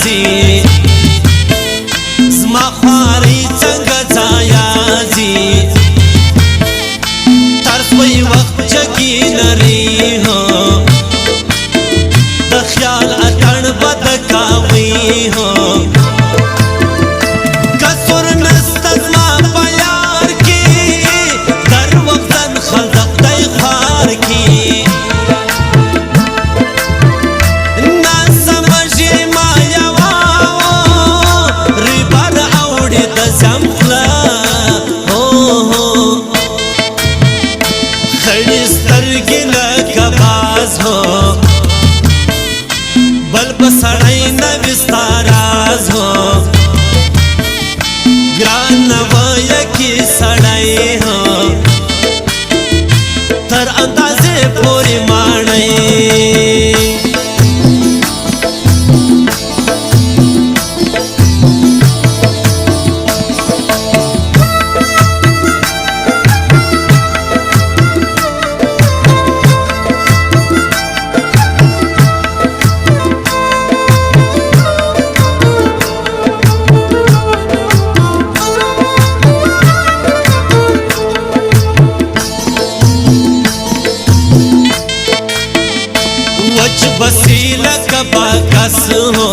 ځي زما خوارۍ څنګه ځایه ځي ترس وی وخت جګي لري هو د خیال اتڼ به د کاوي هو کسر نسته زما په یار کې در وختن خلق دی خوار کې बल बसड़ाई न विस्ताराज हो ग्रान नवाय की सड़ाई हो तर अंदाजे पूरी माने वसीला कबा कस हो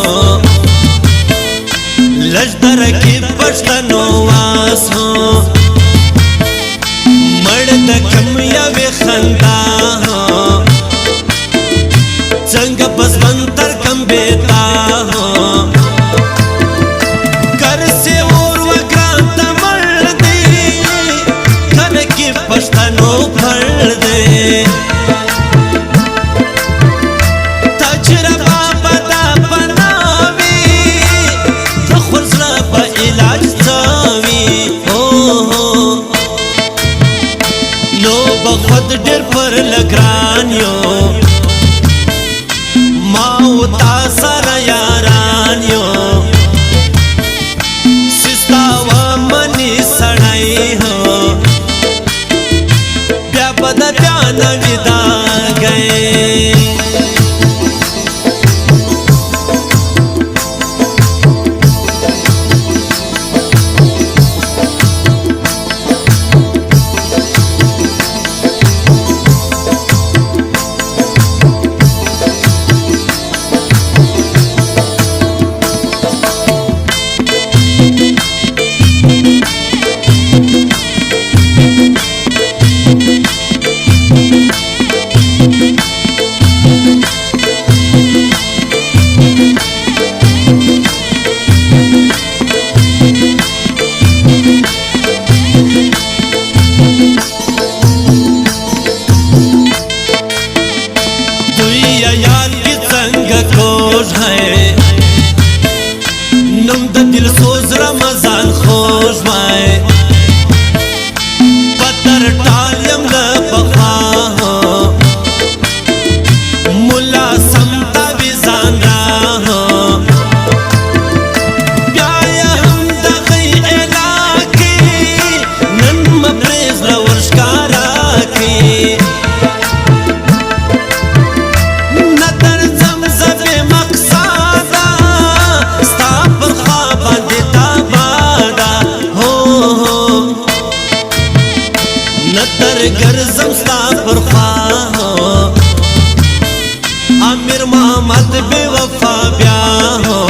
लजदर की पश्तनो वास हो मर्द कम या वे खंदा हो जंग बसवंतर कम बेता हो कर से और वक्रांत मर्दे खन की पश्तनो फर दे बखद डेर पर लग्रानियो माउता सारा यारानियो सिस्तावा मनी सड़ाई हो प्या बद प्यान विदा गए नम द दिल सोज रमजान खोज माए पत्थर टालम न बखा हो मुला समता विजान हो प्याया हम दगई इलाके नन मप्रेज लवर्शकारा की गर जमस्ता पर हो आमिर मोहम्मद बेवफा ब्या हो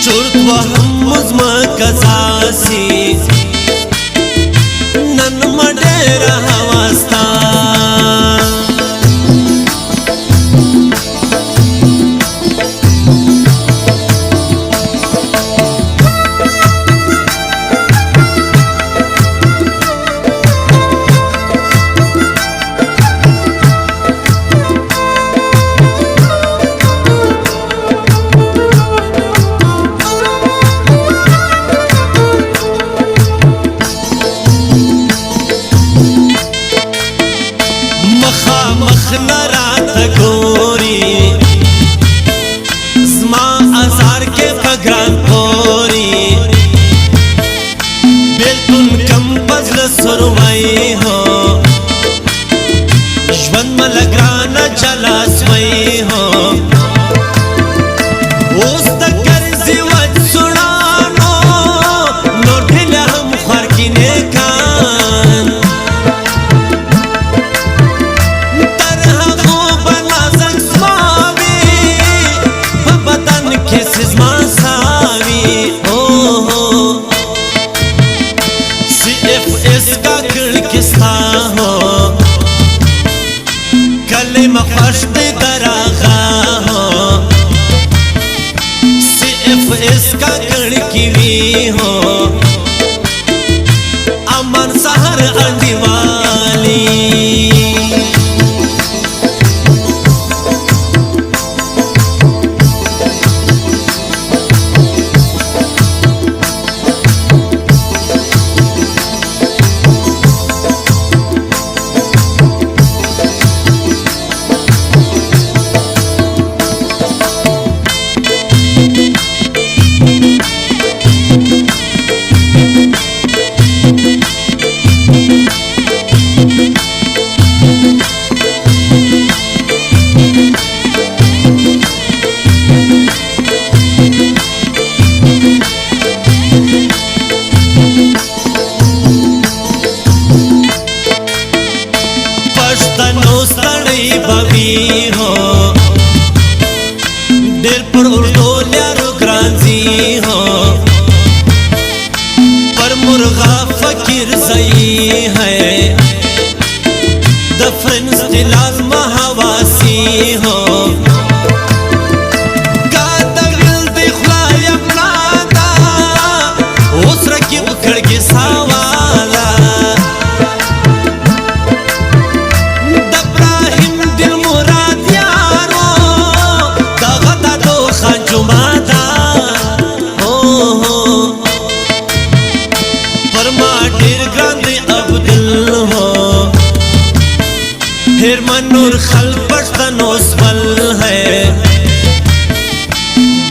चुरत व हम मुजम कजासी नन मडेर हवास्ता زما ساوي او CFS کا کڑکستا ہو کلمہ خوش دی دراغا ہو CFS کا کڑکی وی ہو امن سہر انڈی والی بوی ہو دل پر اردو لیارو گرانزی ہو پر مرغا فکر زئی ہے دفرن استلال مہواسی ہو گاتا گل دخلا یبنا دا اس رکب کھڑکی ساوالا منور خل پشتنوس بل ہے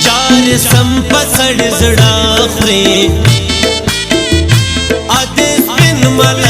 چار سم پسڑ زڑا خری آدیس بن مل